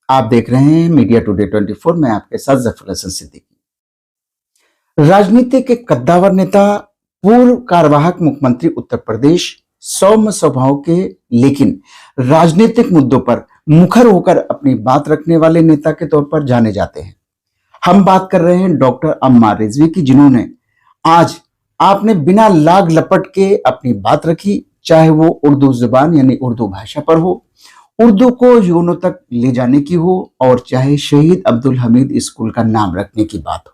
आप देख रहे हैं मीडिया टुडे 24 में आपके साथ जफर हसन सिद्दीकी। राजनीति के कद्दावर नेता, पूर्व कार्यवाहक मुख्यमंत्री उत्तर प्रदेश, सौम्य स्वभाव के लेकिन राजनीतिक मुद्दों पर मुखर होकर अपनी बात रखने वाले नेता के तौर पर जाने जाते हैं। हम बात कर रहे हैं डॉक्टर अम्मार रिजवी की, जिन्होंने आज आपने बिना लाग लपट के अपनी बात रखी, चाहे वो उर्दू जुबान यानी उर्दू भाषा पर हो, उर्दू को यूनों तक ले जाने की हो, और चाहे शहीद अब्दुल हमीद स्कूल का नाम रखने की बात हो,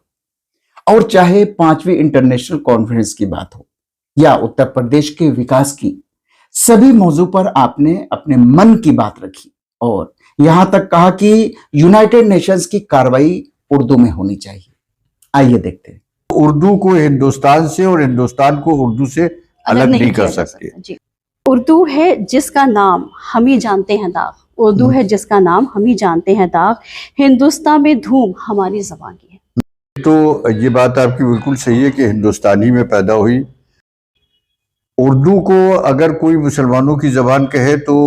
और चाहे 5वीं इंटरनेशनल कॉन्फ्रेंस की बात हो, या उत्तर प्रदेश के विकास की, सभी मौजू पर आपने अपने मन की बात रखी और यहां तक कहा कि यूनाइटेड नेशंस की कार्रवाई उर्दू में होनी चाहिए। आइए देखते हैं। उर्दू को हिंदुस्तान से और हिंदुस्तान को उर्दू से अलग नहीं कर सकते। उर्दू है जिसका नाम हम ही जानते हैं दाग, उर्दू है जिसका नाम हम ही जानते हैं दाग, हिंदुस्तान में धूम हमारी ज़बान की है। तो ये बात आपकी बिल्कुल सही है कि हिंदुस्तानी में पैदा हुई। उर्दू को अगर कोई मुसलमानों की ज़बान कहे तो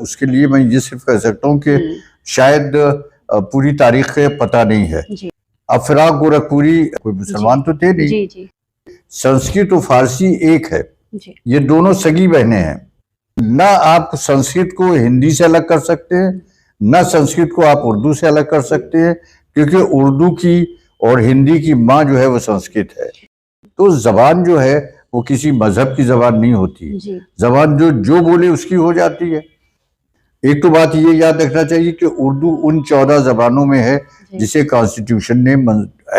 उसके लिए मैं ये सिर्फ कह सकता हूँ कि शायद पूरी तारीख का पता नहीं है। अफराक गोरखपुरी कोई मुसलमान तो थे नहीं। संस्कृत और फारसी एक है, ये दोनों सगी बहनें हैं। ना आप संस्कृत को हिंदी से अलग कर सकते हैं, ना संस्कृत को आप उर्दू से अलग कर सकते हैं, क्योंकि उर्दू की और हिंदी की माँ जो है वो संस्कृत है। तो जबान जो है वो किसी मजहब की जबान नहीं होती, जबान जो बोले उसकी हो जाती है। एक तो बात ये याद रखना चाहिए कि उर्दू उन 14 जबानों में है जिसे कॉन्स्टिट्यूशन ने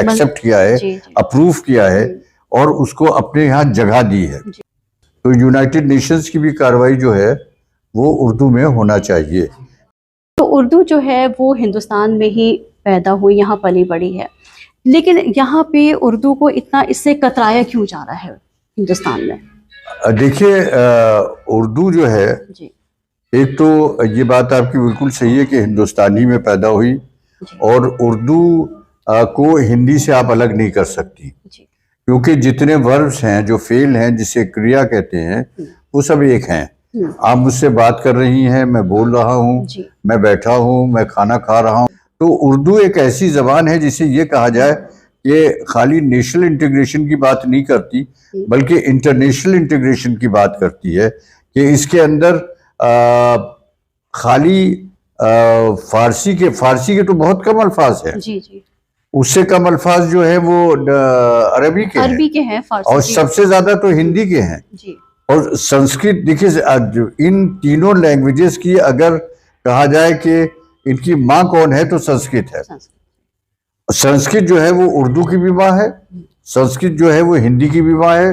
एक्सेप्ट किया है, अप्रूव किया है और उसको अपने यहाँ जगह दी है। तो यूनाइटेड नेशंस की भी कार्रवाई जो है वो उर्दू में होना चाहिए। तो उर्दू जो है वो हिंदुस्तान में ही पैदा हुई, यहाँ पली बड़ी है, लेकिन यहाँ पे उर्दू को इतना इससे कतराया क्यों जा रहा है हिंदुस्तान में? देखिए, उर्दू जो है, एक तो ये बात आपकी बिल्कुल सही है कि हिंदुस्तानी में पैदा हुई और उर्दू को हिंदी से आप अलग नहीं कर सकती, क्योंकि जितने वर्ब्स हैं जो फेल हैं जिसे क्रिया कहते हैं वो सब एक हैं। आप मुझसे बात कर रही हैं, मैं बोल रहा हूँ, मैं बैठा हूँ, मैं खाना खा रहा हूँ। तो उर्दू एक ऐसी जबान है जिसे ये कहा जाए कि खाली नेशनल इंटीग्रेशन की बात नहीं करती बल्कि इंटरनेशनल इंटीग्रेशन की बात करती है, कि इसके अंदर खाली फारसी के तो बहुत कम अल्फाज हैं, उससे कम अल्फाज जो है वो अरबी के हैं और सबसे ज्यादा तो हिंदी के हैं और संस्कृत। देखिए, इन तीनों लैंग्वेजेस की अगर कहा जाए कि इनकी माँ कौन है तो संस्कृत है। संस्कृत जो है वो उर्दू की भी माँ है, संस्कृत जो है वो हिंदी की भी माँ है।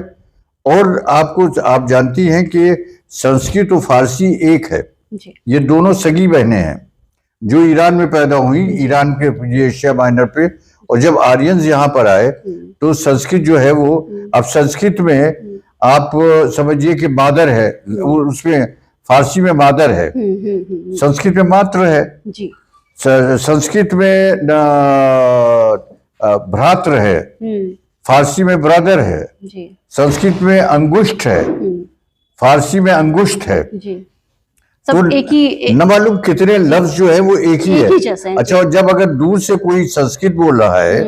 और आप जानती हैं कि संस्कृत और फारसी एक है, ये दोनों सगी बहनें हैं जो ईरान में पैदा हुई, ईरान के ये एशिया माइनर पे। और जब आर्यंस यहाँ पर आए तो संस्कृत जो है वो, अब संस्कृत में आप समझिए कि मादर है, उसमें फारसी में मादर है, संस्कृत में मातृ है, संस्कृत में भ्रातृ है, फारसी में ब्रदर है, संस्कृत में अंगुष्ठ है, फारसी में अंगुष्ठ है। सब तो एक ही, न मालूम कितने लफ्ज जो है वो एक ही है। अच्छा, और जब अगर दूर से कोई संस्कृत बोल रहा है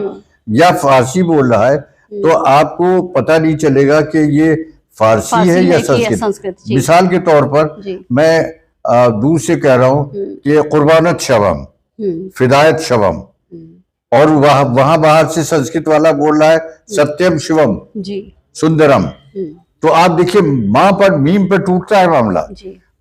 या फारसी बोल रहा है तो आपको पता नहीं चलेगा कि ये फारसी है या संस्कृत। मिसाल के तौर पर मैं दूर से कह रहा हूँ कि कुर्बानत शवम, फिदायत शवम, और वहां बाहर से संस्कृत वाला बोल रहा है सत्यम शिवम सुंदरम। तो आप देखिए, माँ पर मीम पर टूटता है मामला।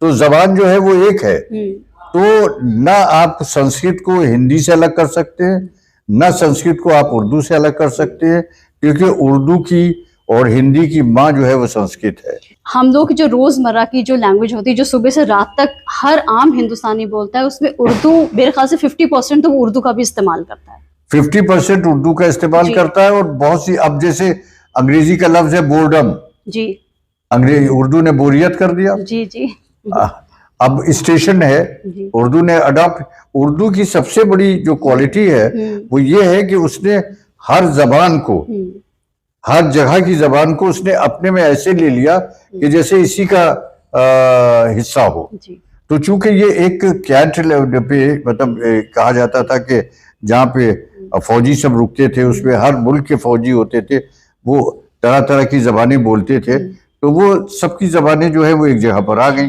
तो जबान जो है वो एक है। तो ना आप संस्कृत को हिंदी से अलग कर सकते हैं, ना संस्कृत को आप उर्दू से अलग कर सकते हैं, क्योंकि उर्दू की और हिंदी की माँ जो है वो संस्कृत है। हम लोग जो रोजमर्रा की जो लैंग्वेज होती है, जो सुबह से रात तक हर आम हिंदुस्तानी बोलता है, उसमें उर्दू मेरे ख्याल से 50% तो उर्दू का भी इस्तेमाल करता है। 50% उर्दू का इस्तेमाल करता है। और बहुत सी, अब जैसे अंग्रेजी का लफ्ज है बोर्डम, अंग्रेजी उर्दू ने बोरियत कर दिया। अब स्टेशन है, उर्दू ने अडॉप्ट। उर्दू की सबसे बड़ी जो क्वालिटी है वो ये है कि उसने हर जबान को, हर जगह की जबान को उसने अपने में ऐसे ले लिया कि जैसे इसी का हिस्सा हो। तो चूंकि ये एक कैंट लेवल पे मतलब कहा जाता था कि जहाँ पे फौजी सब रुकते थे उसमें हर मुल्क के फौजी होते थे, वो तरह तरह की जबानें बोलते थे, तो वो सबकी जबानें जो है वो एक जगह पर आ गई।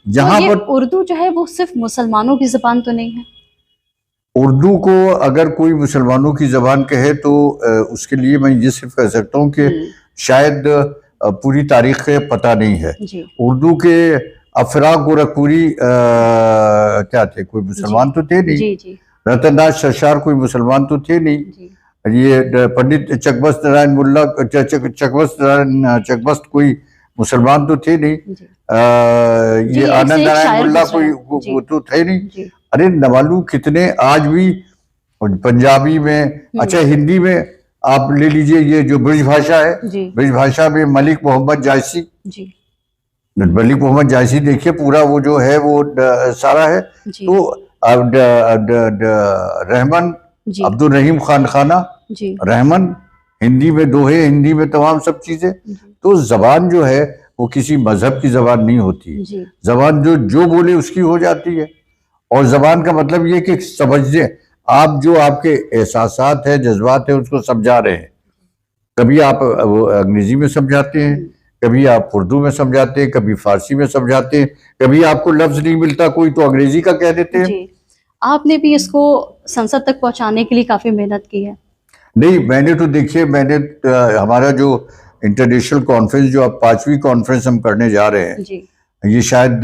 जहाँ तो ये पर उर्दू जो है वो सिर्फ मुसलमानों की जबान तो नहीं है? उर्दू को अगर कोई मुसलमानों की जबान कहे तो उसके लिए मैं ये सिर्फ कह सकता हूँ कि शायद पूरी तारीख का पता नहीं है। जी उर्दू के अफरा गोरखपुरी क्या थे, कोई मुसलमान तो थे नहीं। जी जी रतनदास शशार कोई मुसलमान तो थे नहीं। जी ये पंडित चकबस्त नारायण मुल्ला चकबस्त नारायण चकबस्त कोई मुसलमान तो थे नहीं। जी ये जी, आनंद ऐसे एक नारायण शायर मुल्ला गुजरा कोई है। वो जी तो थे नहीं। जी अरे न मालूम कितने आज भी पंजाबी में, अच्छा हिंदी में आप ले लीजिए, ये जो ब्रिज भाषा है, जी ब्रिज भाषा में मलिक मोहम्मद जायसी, जी मलिक मोहम्मद जायसी देखिए पूरा वो जो है वो सारा है। जी तो अब रहमान जी अब्दुल रहीम खान खाना, जी रहमान हिंदी में दोहे, हिंदी में तमाम सब चीजें। तो जबान जो है वो किसी मजहब की जबान नहीं होती। जी जबान जो जो बोले उसकी हो जाती है। और जबान का मतलब ये कि समझने, आप जो आपके एहसासात है, जज्बात है, उसको समझा रहे हैं। कभी आप वो अंग्रेजी में समझाते हैं, कभी आप उर्दू में समझाते हैं, कभी फारसी में समझाते हैं, कभी आपको लफ्ज नहीं मिलता कोई तो अंग्रेजी का कह देते हैं। जी आपने भी इसको संसद तक पहुंचाने के लिए काफी मेहनत की है। नहीं, मैंने तो देखिए, मैंने हमारा जो इंटरनेशनल कॉन्फ्रेंस जो अब 5वीं कॉन्फ्रेंस हम करने जा रहे हैं, जी ये शायद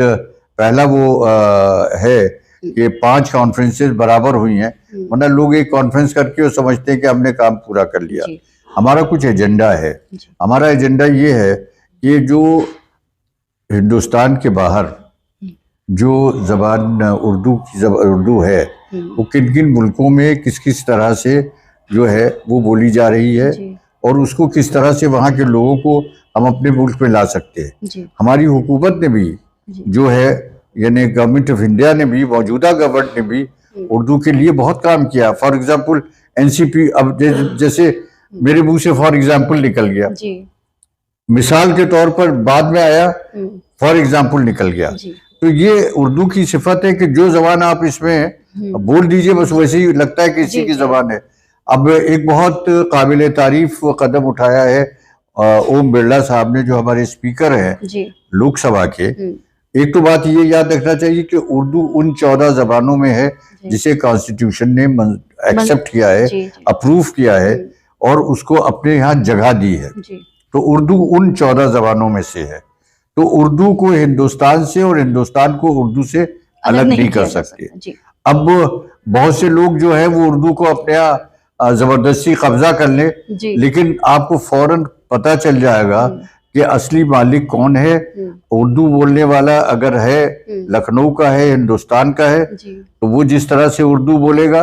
पहला वो है कि 5 कॉन्फ्रेंसेस बराबर हुई हैं। वरना लोग एक कॉन्फ्रेंस करके वो समझते हैं कि हमने काम पूरा कर लिया। जी हमारा कुछ एजेंडा है। जी हमारा एजेंडा ये है कि जो हिंदुस्तान के बाहर जो जबान उर्दू है वो किन किन मुल्कों में किस किस तरह से जो है वो बोली जा रही है, जी और उसको किस तरह से वहाँ के लोगों को हम अपने मुल्क में ला सकते हैं। जी हमारी हुकूमत ने भी जी जो है, यानी गवर्नमेंट ऑफ इंडिया ने भी, मौजूदा गवर्नमेंट ने भी उर्दू के लिए बहुत काम किया। फॉर एग्जांपल एनसीपी, अब जैसे मेरे मुंह से फॉर एग्जांपल निकल गया, जी मिसाल के तौर पर बाद में आया, फॉर एग्जांपल निकल गया। जी तो ये उर्दू की सिफत है कि जो जबान आप इसमें बोल दीजिए बस वैसे ही लगता है कि इसी जी, की जी। जबान है। अब एक बहुत काबिल तारीफ कदम उठाया है ओम बिरला साहब ने, जो हमारे स्पीकर हैं जी लोकसभा के। एक तो बात ये याद रखना चाहिए कि उर्दू उन 14 जबानों में है जिसे कॉन्स्टिट्यूशन ने एक्सेप्ट किया है, जी जी अप्रूव किया है और उसको अपने यहाँ जगह दी है। जी तो उर्दू उन 14 जबानों में से है। तो उर्दू को हिंदुस्तान से और हिंदुस्तान को उर्दू से अलग नहीं कर किया जा सकते। सकता। जी अब बहुत से लोग जो है वो उर्दू को अपने यहाँ जबरदस्ती कब्जा कर ले, जी लेकिन आपको फौरन पता चल जाएगा कि असली मालिक कौन है। उर्दू बोलने वाला अगर है लखनऊ का है, हिंदुस्तान का है, जी तो वो जिस तरह से उर्दू बोलेगा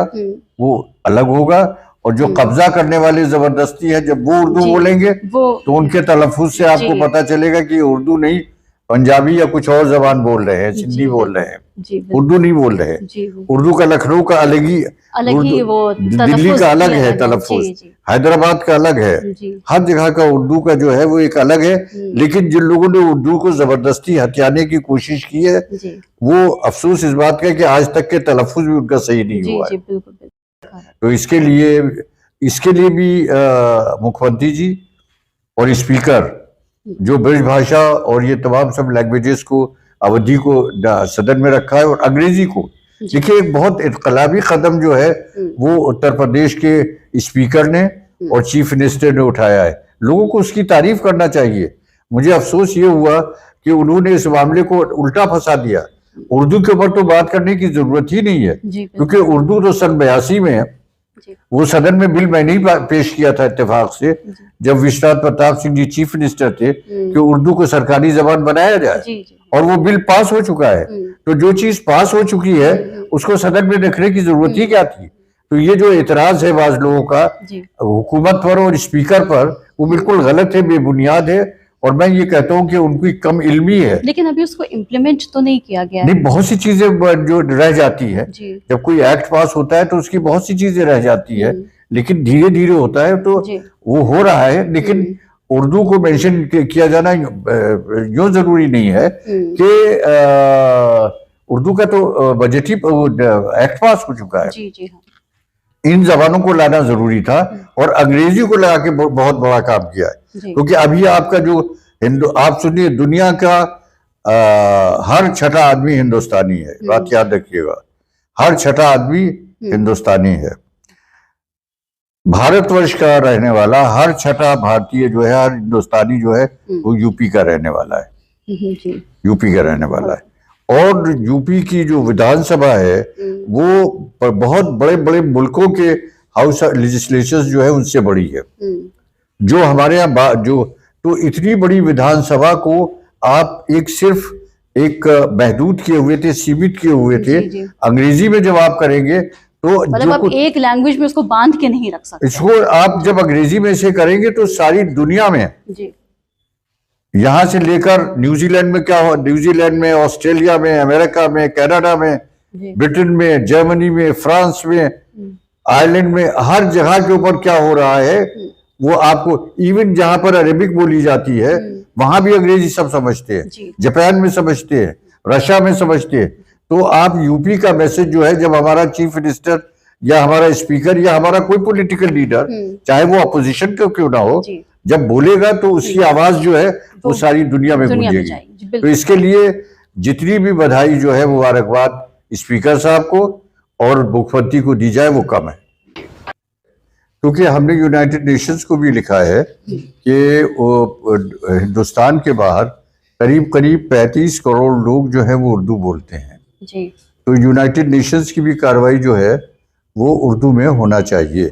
वो अलग होगा। और जो कब्जा करने वाले जबरदस्ती है, जब वो उर्दू जी, बोलेंगे वो तो उनके तलफ्फुज से आपको जी। पता चलेगा कि उर्दू नहीं, पंजाबी या कुछ और जबान बोल रहे हैं, सिंधी बोल रहे हैं, जी बिल्कुल। उर्दू नहीं बोल रहे हैं। जी उर्दू का लखनऊ का अलग ही वो दिल्ली तलफ्फुज़ का अलग भी है अलग है। तलफ्फुज, जी जी हैदराबाद का अलग है। जी हर जगह का उर्दू का जो है वो एक अलग है। लेकिन जिन लोगों ने उर्दू को जबरदस्ती हथियाने की कोशिश की है, जी वो अफसोस इस बात का है कि आज तक के तलफ्फुज भी उनका सही नहीं जी हुआ जी है। बिल्कुल बिल्कुल। तो इसके लिए भी मुख्यमंत्री जी और स्पीकर जो ब्रिज भाषा और ये तमाम सब लैंग्वेजेस को, अवधी को सदन में रखा है और अंग्रेजी को, देखिए एक बहुत इनकलाबी कदम जो है वो उत्तर प्रदेश के स्पीकर ने और चीफ मिनिस्टर ने उठाया है। लोगों को उसकी तारीफ करना चाहिए। मुझे अफसोस ये हुआ कि उन्होंने इस मामले को उल्टा फंसा दिया। उर्दू के ऊपर तो बात करने की जरूरत ही नहीं है, जी क्योंकि उर्दू तो सन 82 में है। जी वो सदन में बिल मैंने ही पेश किया था इत्तेफाक से, जब विश्वनाथ प्रताप सिंह जी चीफ मिनिस्टर थे, कि उर्दू को सरकारी जबान बनाया जाए, जी जी और वो बिल पास हो चुका है। तो जो चीज पास हो चुकी है उसको सदन में रखने की जरूरत ही क्या थी। तो ये जो एतराज है बाज लोगों का जी हुकूमत पर और स्पीकर पर, वो बिल्कुल गलत है, बेबुनियाद है। और मैं ये कहता हूँ कि उनकी कम इल्मी है। लेकिन अभी उसको इम्प्लीमेंट तो नहीं किया गया है। नहीं, बहुत सी चीजें जो रह जाती है। जी जब कोई एक्ट पास होता है तो उसकी बहुत सी चीजें रह जाती है, लेकिन धीरे धीरे होता है, तो जी वो हो रहा है। लेकिन उर्दू को मेंशन किया जाना यूं जरूरी नहीं है कि उर्दू का तो बजट ही एक्ट पास हो चुका है। जी जी हाँ। इन जबानों को लाना जरूरी था और अंग्रेजी को लगा के बहुत बड़ा काम किया है। जी क्योंकि अभी आपका जो आप सुनिए, दुनिया का हर छठा आदमी हिंदुस्तानी है, बात याद रखिएगा, हर छठा आदमी हिंदुस्तानी है। भारतवर्ष का रहने वाला हर छठा भारतीय जो है, हर हिंदुस्तानी जो है, वो यूपी का रहने वाला है, जी यूपी का रहने वाला है। और यूपी की जो विधानसभा है वो बहुत बड़े बड़े मुल्कों के हाउस लेजिस्लेचर्स जो है उनसे बड़ी है। जो हमारे यहाँ जो, तो इतनी बड़ी विधानसभा को आप सिर्फ एक महदूद किए हुए थे, सीमित किए हुए थे। जी, जी। अंग्रेजी में जब आप करेंगे तो मतलब आप एक लैंग्वेज में उसको बांध के नहीं रख सकते। इसको आप जब अंग्रेजी में से करेंगे तो सारी दुनिया में, जी यहां से लेकर न्यूजीलैंड में क्या हो, न्यूजीलैंड में, ऑस्ट्रेलिया में, अमेरिका में, कनाडा में, जी ब्रिटेन में, जर्मनी में, फ्रांस में, आयरलैंड में, हर जगह के ऊपर क्या हो रहा है वो आपको, इवन जहां पर अरेबिक बोली जाती है वहां भी अंग्रेजी सब समझते हैं, जी। जापान में समझते हैं, रशिया में समझते हैं। तो आप यूपी का मैसेज जो है, जब हमारा चीफ मिनिस्टर या हमारा स्पीकर या हमारा कोई पॉलिटिकल लीडर, चाहे वो अपोजिशन का क्यों ना हो, जी जब बोलेगा तो उसकी आवाज जो है वो सारी दुनिया में गूंजेगी। जाएगी। तो बिल्कुल। इसके लिए जितनी भी बधाई जो है, मुबारकबाद स्पीकर साहब को और मुख्यमंत्री को दी जाए वो कम है। क्योंकि हमने यूनाइटेड नेशंस को भी लिखा है कि हिंदुस्तान के बाहर करीब करीब 35 करोड़ लोग जो है वो उर्दू बोलते हैं। जी तो यूनाइटेड नेशंस की भी कार्रवाई जो है वो उर्दू में होना चाहिए।